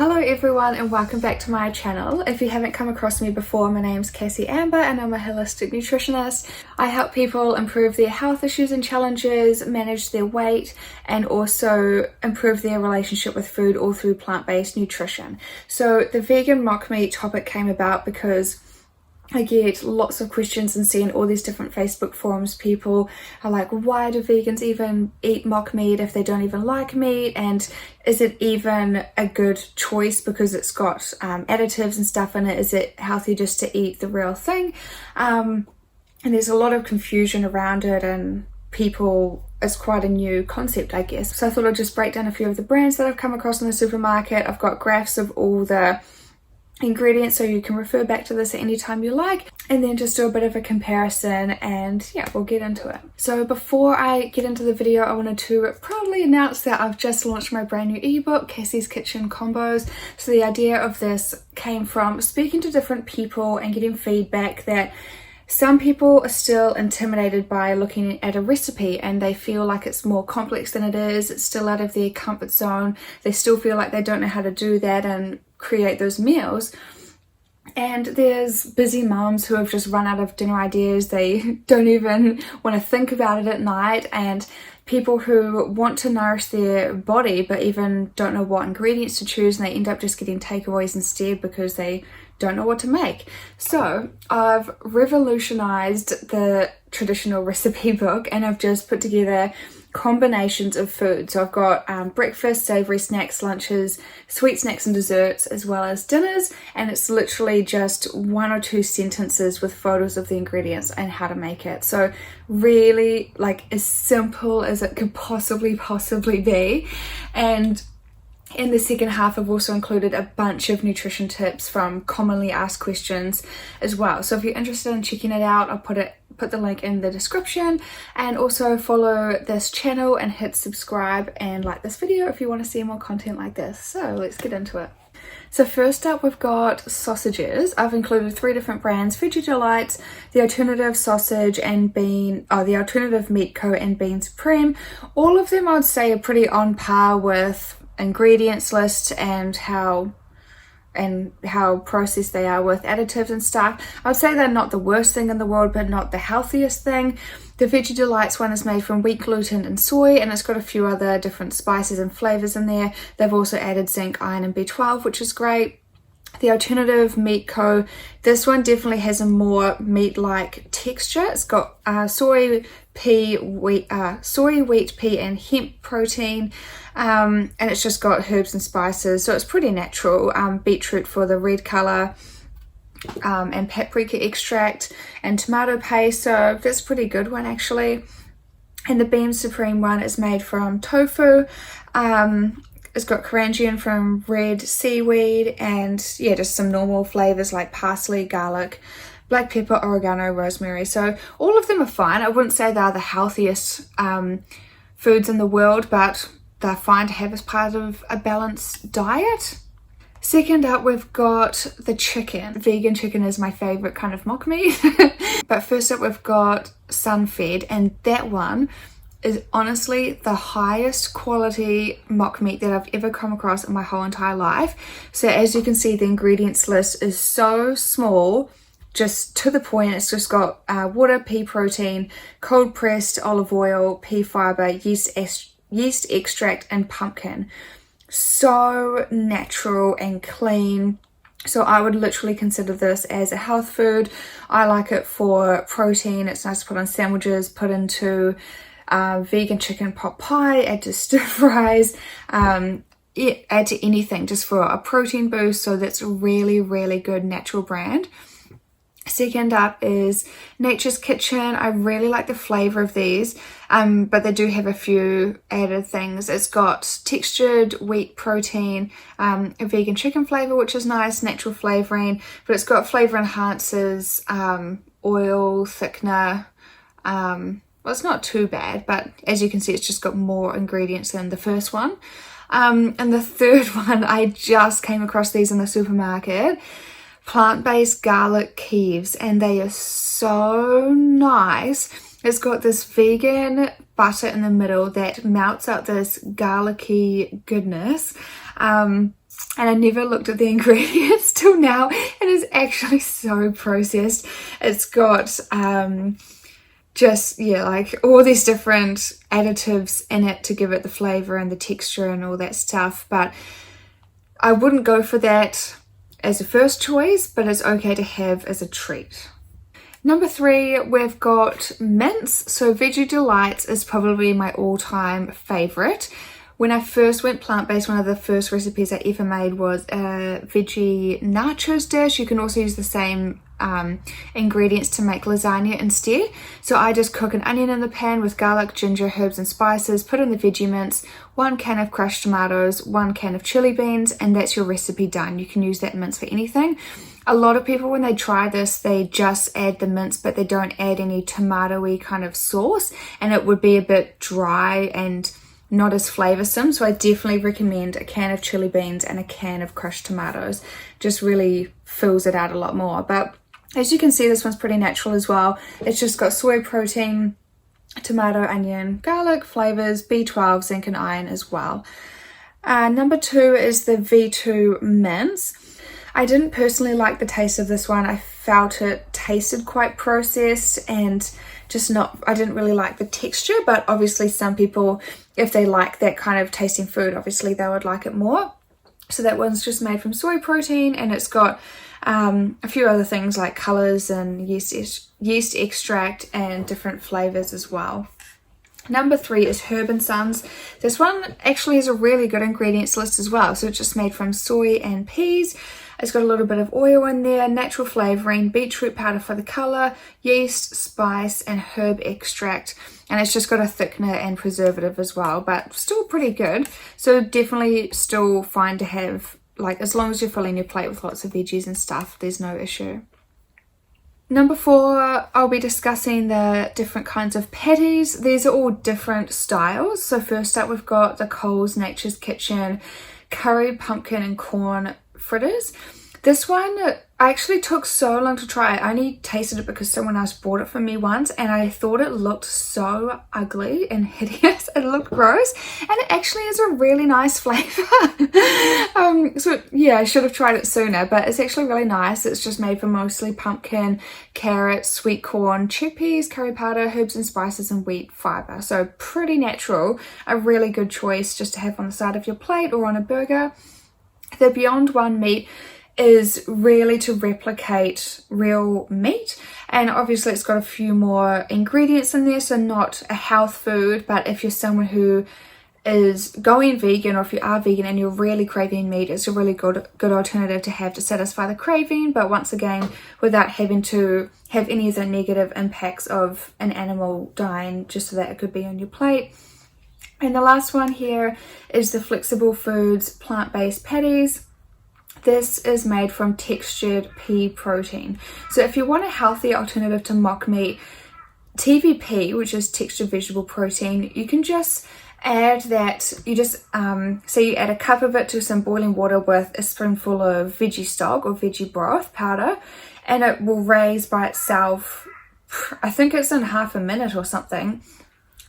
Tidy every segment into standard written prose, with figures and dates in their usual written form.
Hello everyone and welcome back to my channel. If you haven't come across me before, my name's Cassie Amber and I'm a holistic nutritionist. I help people improve their health issues and challenges, manage their weight, and also improve their relationship with food all through plant-based nutrition. So the vegan mock meat topic came about because I get lots of questions and see in all these different Facebook forums, people are like, why do vegans even eat mock meat if they don't even like meat? And is it even a good choice because it's got additives and stuff in it? Is it healthy just to eat the real thing? And there's a lot of confusion around it, and it's quite a new concept, I guess. So I thought I'd just break down a few of the brands that I've come across in the supermarket. I've got graphs of all the ingredients so you can refer back to this at any time you like, and then just do a bit of a comparison, and yeah, we'll get into it. So before I get into the video, I wanted to proudly announce that I've just launched my brand new ebook, Cassie's Kitchen Combos. So the idea of this came from speaking to different people and getting feedback that some people are still intimidated by looking at a recipe and they feel like it's more complex than it is. It's still out of their comfort zone. They still feel like they don't know how to do that and create those meals. And there's busy moms who have just run out of dinner ideas. They don't even want to think about it at night, and people who want to nourish their body but even don't know what ingredients to choose, and they end up just getting takeaways instead because they don't know what to make. So I've revolutionized the traditional recipe book and I've just put together combinations of food. So I've got breakfast, savory snacks, lunches, sweet snacks and desserts, as well as dinners, and it's literally just 1 or 2 sentences with photos of the ingredients and how to make it. So really, like, as simple as it could possibly be. And in the second half, I've also included a bunch of nutrition tips from commonly asked questions as well. So if you're interested in checking it out, I'll put the link in the description, and also follow this channel and hit subscribe and like this video if you want to see more content like this. So let's get into it. So first up, we've got sausages. I've included 3 different brands: Veggie Delights, the Alternative Sausage and the Alternative Meat Co and Bean Supreme. All of them I'd say are pretty on par with ingredients list and how processed they are with additives and stuff. I'd say they're not the worst thing in the world, but not the healthiest thing. The Veggie Delights one is made from wheat gluten and soy, and it's got a few other different spices and flavors in there. They've also added zinc, iron and B12, which is great. The Alternative Meat Co, this one definitely has a more meat-like texture. It's got soy, wheat, pea and hemp protein, and it's just got herbs and spices, so it's pretty natural. Beetroot for the red color, and paprika extract and tomato paste, so that's a pretty good one actually. And the Bean Supreme one is made from tofu. It's got carangian from red seaweed, and yeah, just some normal flavors like parsley, garlic, black pepper, oregano, rosemary. So all of them are fine. I wouldn't say they're the healthiest foods in the world, but they're fine to have as part of a balanced diet. Second up, we've got the chicken. Vegan chicken is my favorite kind of mock meat. But first up, we've got sun-fed, and that one is honestly the highest quality mock meat that I've ever come across in my whole entire life. So as you can see, the ingredients list is so small, just to the point. It's just got water, pea protein, cold pressed olive oil, pea fiber, yeast extract and pumpkin. So natural and clean. So I would literally consider this as a health food. I like it for protein. It's nice to put on sandwiches, put into vegan chicken pot pie, add to stir fries, add to anything just for a protein boost. So that's a really good natural brand. Second up is Nature's Kitchen. I really like the flavor of these, but they do have a few added things. It's got textured wheat protein, a vegan chicken flavor, which is nice, natural flavoring, but it's got flavor enhancers, oil thickener. Well, it's not too bad, but as you can see, it's just got more ingredients than the first one. And the third one, I just came across these in the supermarket. Plant-based garlic Kieves, and they are so nice. It's got this vegan butter in the middle that melts out this garlicky goodness. and I never looked at the ingredients till now. It is actually so processed. It's got just, yeah, like all these different additives in it to give it the flavor and the texture and all that stuff, but I wouldn't go for that as a first choice, but it's okay to have as a treat. Number 3, we've got mince. So Veggie Delights is probably my all-time favorite. When I first went plant-based, one of the first recipes I ever made was a veggie nachos dish. You can also use the same ingredients to make lasagna instead. So I just cook an onion in the pan with garlic, ginger, herbs and spices, put in the veggie mince, 1 can of crushed tomatoes, 1 can of chili beans, and that's your recipe done. You can use that mince for anything. A lot of people, when they try this, they just add the mince, but they don't add any tomato-y kind of sauce, and it would be a bit dry and not as flavoursome. So I definitely recommend a can of chili beans and a can of crushed tomatoes. Just really fills it out a lot more. But as you can see, this one's pretty natural as well. It's just got soy protein, tomato, onion, garlic, flavours, B12, zinc and iron as well. Number 2 is the V2 mince. I didn't personally like the taste of this one. I felt it tasted quite processed and just not, I didn't really like the texture, but obviously some people, if they like that kind of tasting food, obviously they would like it more. So that one's just made from soy protein, and it's got a few other things like colours and yeast extract and different flavours as well. Number 3 is Herb & Sons. This one actually has a really good ingredients list as well. So it's just made from soy and peas. It's got a little bit of oil in there, natural flavouring, beetroot powder for the colour, yeast, spice and herb extract. And it's just got a thickener and preservative as well, but still pretty good. So definitely still fine to have, like, as long as you're filling your plate with lots of veggies and stuff, there's no issue. Number 4, I'll be discussing the different kinds of patties. These are all different styles. So first up, we've got the Coles Nature's Kitchen curry, pumpkin and corn fritters. This one, I actually took so long to try. I only tasted it because someone else bought it for me once, and I thought it looked so ugly and hideous. It looked gross, and it actually is a really nice flavour. So yeah, I should have tried it sooner, but it's actually really nice. It's just made from mostly pumpkin, carrot, sweet corn, chickpeas, curry powder, herbs and spices and wheat fibre. So pretty natural, a really good choice just to have on the side of your plate or on a burger. The Beyond One meat is really to replicate real meat, and obviously it's got a few more ingredients in there, so not a health food, but if you're someone who is going vegan, or if you are vegan and you're really craving meat, it's a really good alternative to have to satisfy the craving, but once again without having to have any of the negative impacts of an animal dying, just so that it could be on your plate. And the last one here is the Flexible Foods plant-based patties. This is made from textured pea protein. So if you want a healthy alternative to mock meat, TVP, which is textured vegetable protein, you can just add that. You just say you add a cup of it to some boiling water with a spoonful of veggie stock or veggie broth powder, and it will raise by itself. I think it's in half a minute or something.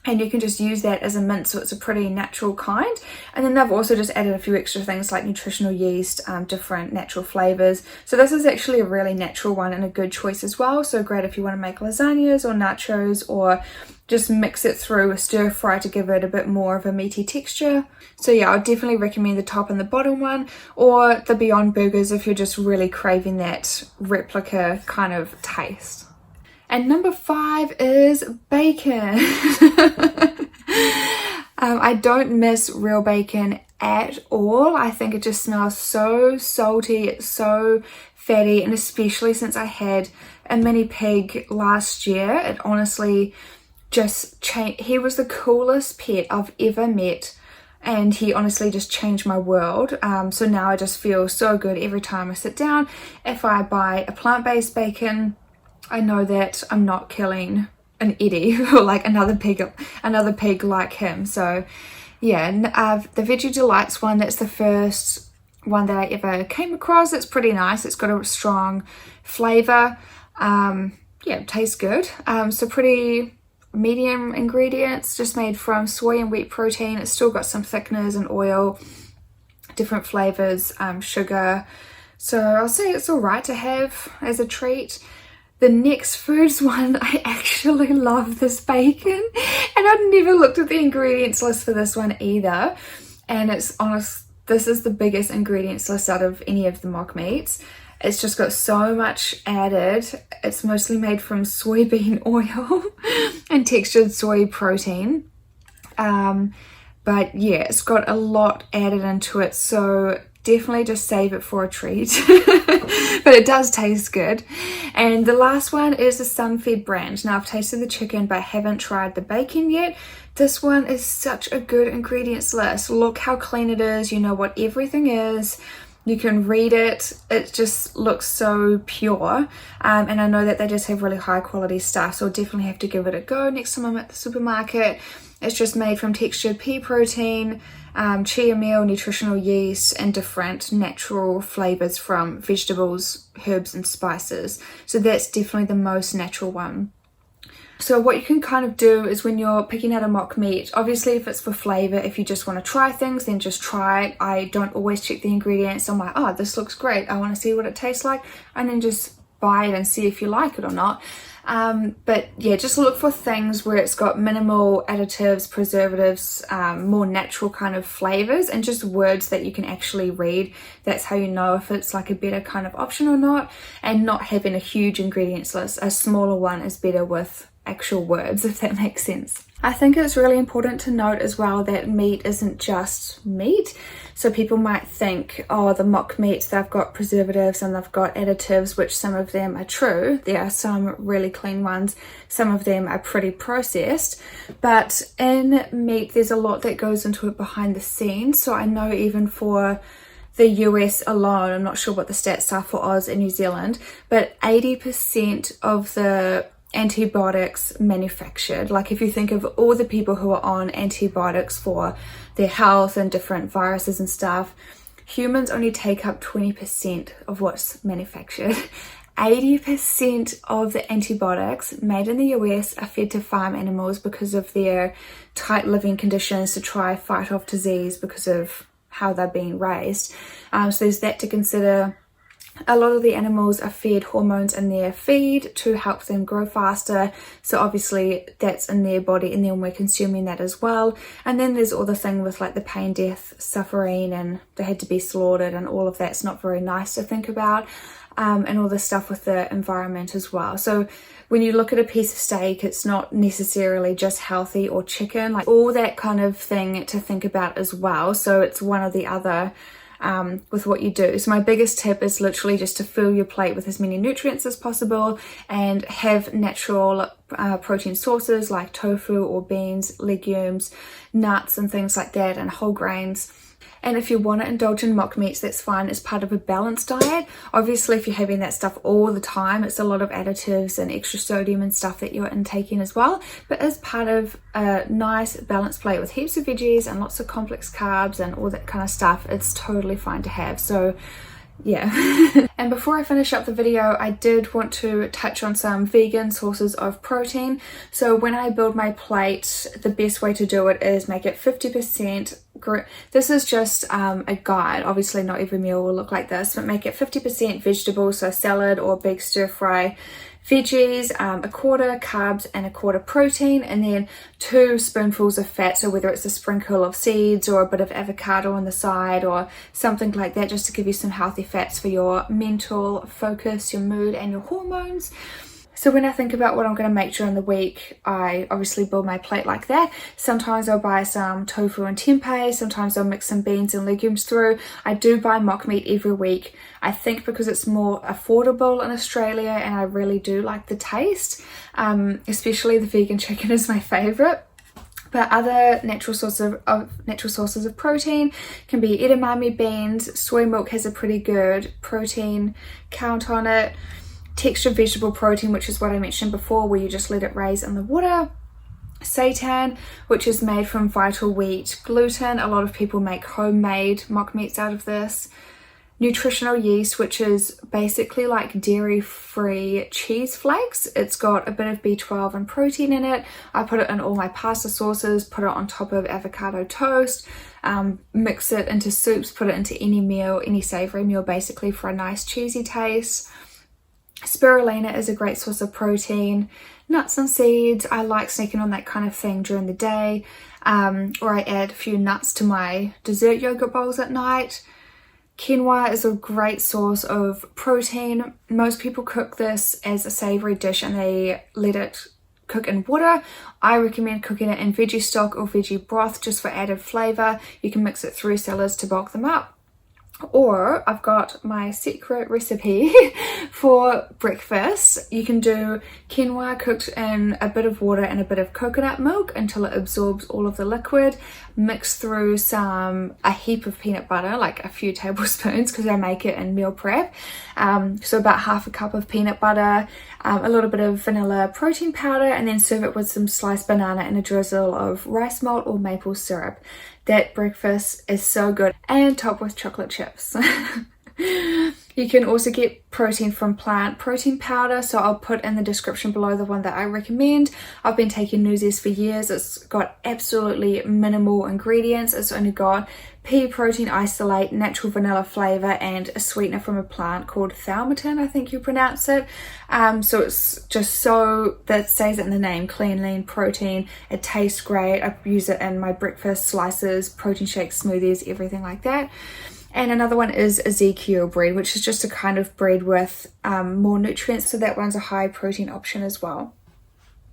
And you can just use that as a mince, so it's a pretty natural kind. And then they've also just added a few extra things like nutritional yeast, different natural flavours. So this is actually a really natural one and a good choice as well. So great if you want to make lasagnas or nachos, or just mix it through a stir fry to give it a bit more of a meaty texture. So yeah, I would definitely recommend the top and the bottom one, or the Beyond Burgers if you're just really craving that replica kind of taste. And number 5 is bacon. I don't miss real bacon at all. I think it just smells so salty, it's so fatty, and especially since I had a mini pig last year, it honestly just changed. He was the coolest pet I've ever met, and he honestly just changed my world. So now I just feel so good every time I sit down. If I buy a plant-based bacon, I know that I'm not killing an Eddie or like another pig like him. So yeah, the Veggie Delights one, that's the first one that I ever came across. It's pretty nice. It's got a strong flavour. Yeah, it tastes good. So pretty medium ingredients, just made from soy and wheat protein. It's still got some thickeners and oil. different flavors, sugar. So I'll say it's alright to have as a treat. The next food's one, I actually love this bacon, and I've never looked at the ingredients list for this one either, and it's honest, this is the biggest ingredients list out of any of the mock meats. It's just got so much added. It's mostly made from soybean oil and textured soy protein. But yeah, it's got a lot added into it, so definitely just save it for a treat. But it does taste good. And the last one is the Sunfed brand. Now I've tasted the chicken but I haven't tried the bacon yet. This one is such a good ingredients list. Look how clean it is, you know what everything is. You can read it, it just looks so pure, and I know that they just have really high quality stuff, so I'll definitely have to give it a go next time I'm at the supermarket. It's just made from textured pea protein, chia meal, nutritional yeast, and different natural flavors from vegetables, herbs and spices. So that's definitely the most natural one. So what you can kind of do is when you're picking out a mock meat, obviously if it's for flavor, if you just want to try things, then just try it. I don't always check the ingredients. I'm like, oh, this looks great, I want to see what it tastes like, and then just buy it and see if you like it or not. But yeah, just look for things where it's got minimal additives, preservatives, more natural kind of flavors, and just words that you can actually read. That's how you know if it's like a better kind of option or not, and not having a huge ingredients list. A smaller one is better with actual words, if that makes sense. I think it's really important to note as well that meat isn't just meat. So people might think, oh, the mock meats, they've got preservatives and they've got additives, which some of them are true. There are some really clean ones. Some of them are pretty processed. But in meat, there's a lot that goes into it behind the scenes. So I know even for the US alone, I'm not sure what the stats are for Oz and New Zealand, but 80% of the antibiotics manufactured, like if you think of all the people who are on antibiotics for their health and different viruses and stuff, humans only take up 20% of what's manufactured. 80% of the antibiotics made in the US are fed to farm animals because of their tight living conditions to try fight off disease because of how they're being raised. So there's that to consider. A lot of the animals are fed hormones in their feed to help them grow faster, so obviously that's in their body and then we're consuming that as well. And then there's all the thing with like the pain, death, suffering, and they had to be slaughtered, and all of that's not very nice to think about, and all the stuff with the environment as well. So when you look at a piece of steak, it's not necessarily just healthy or chicken, like all that kind of thing to think about as well. So it's one or the other with what you do. So my biggest tip is literally just to fill your plate with as many nutrients as possible and have natural protein sources like tofu or beans, legumes, nuts and things like that, and whole grains. And if you want to indulge in mock meats, that's fine as part of a balanced diet. Obviously, if you're having that stuff all the time, it's a lot of additives and extra sodium and stuff that you're intaking as well. But as part of a nice balanced plate with heaps of veggies and lots of complex carbs and all that kind of stuff, it's totally fine to have. So yeah. And before I finish up the video, I did want to touch on some vegan sources of protein. So when I build my plate, the best way to do it is make it 50%. This is just a guide. Obviously not every meal will look like this, but make it 50% vegetables, so salad or big stir fry, veggies, a quarter carbs and a quarter protein, and then 2 spoonfuls of fat. So whether it's a sprinkle of seeds or a bit of avocado on the side or something like that, just to give you some healthy fats for your mental focus, your mood and your hormones. So when I think about what I'm going to make during the week, I obviously build my plate like that. Sometimes I'll buy some tofu and tempeh, sometimes I'll mix some beans and legumes through. I do buy mock meat every week, I think because it's more affordable in Australia and I really do like the taste. Especially the vegan chicken is my favourite. But other natural sources of protein can be edamame beans. Soy milk has a pretty good protein count on it. Textured vegetable protein, which is what I mentioned before, where you just let it raise in the water. Seitan, which is made from vital wheat gluten. A lot of people make homemade mock meats out of this. nutritional yeast, which is basically like dairy-free cheese flakes. It's got a bit of B12 and protein in it. I put it in all my pasta sauces, put it on top of avocado toast, mix it into soups, put it into any meal, any savory meal basically, for a nice cheesy taste. Spirulina is a great source of protein. Nuts and seeds, I like snacking on that kind of thing during the day, or I add a few nuts to my dessert yogurt bowls at night. Quinoa is a great source of protein. Most people cook this as a savory dish and they let it cook in water. I recommend cooking it in veggie stock or veggie broth just for added flavour. You can mix it through salads to bulk them up. Or I've got my secret recipe for breakfast. You can do quinoa cooked in a bit of water and a bit of coconut milk until it absorbs all of the liquid. Mix through a heap of peanut butter, like a few tablespoons because I make it in meal prep. So about half a cup of peanut butter, a little bit of vanilla protein powder, and then serve it with some sliced banana and a drizzle of rice malt or maple syrup. That breakfast is so good, and topped with chocolate chips. You can also get protein from plant protein powder, so I'll put in the description below the one that I recommend. I've been taking Newsies for years. It's got absolutely minimal ingredients. It's only got pea protein isolate, natural vanilla flavour, and a sweetener from a plant called thaumatin, I think you pronounce it. So it's just so, that says it in the name, clean, lean protein. It tastes great. I use it in my breakfast slices, protein shakes, smoothies, everything like that. And another one is Ezekiel bread, which is just a kind of bread with more nutrients, so that one's a high protein option as well.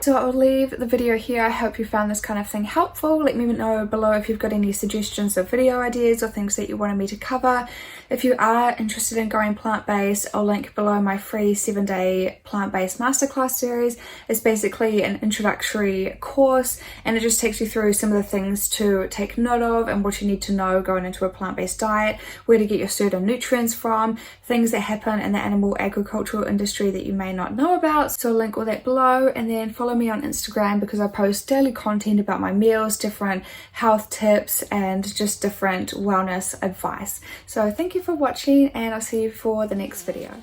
So I'll leave the video here. I hope you found this kind of thing helpful. Let me know below if you've got any suggestions of video ideas or things that you wanted me to cover. If you are interested in going plant-based, I'll link below my free 7-day plant-based masterclass series. It's basically an introductory course, and it just takes you through some of the things to take note of and what you need to know going into a plant-based diet, where to get your certain nutrients from, things that happen in the animal agricultural industry that you may not know about. So I'll link all that below, and then follow me on Instagram because I post daily content about my meals, different health tips, and just different wellness advice. So thank you for watching, and I'll see you for the next video.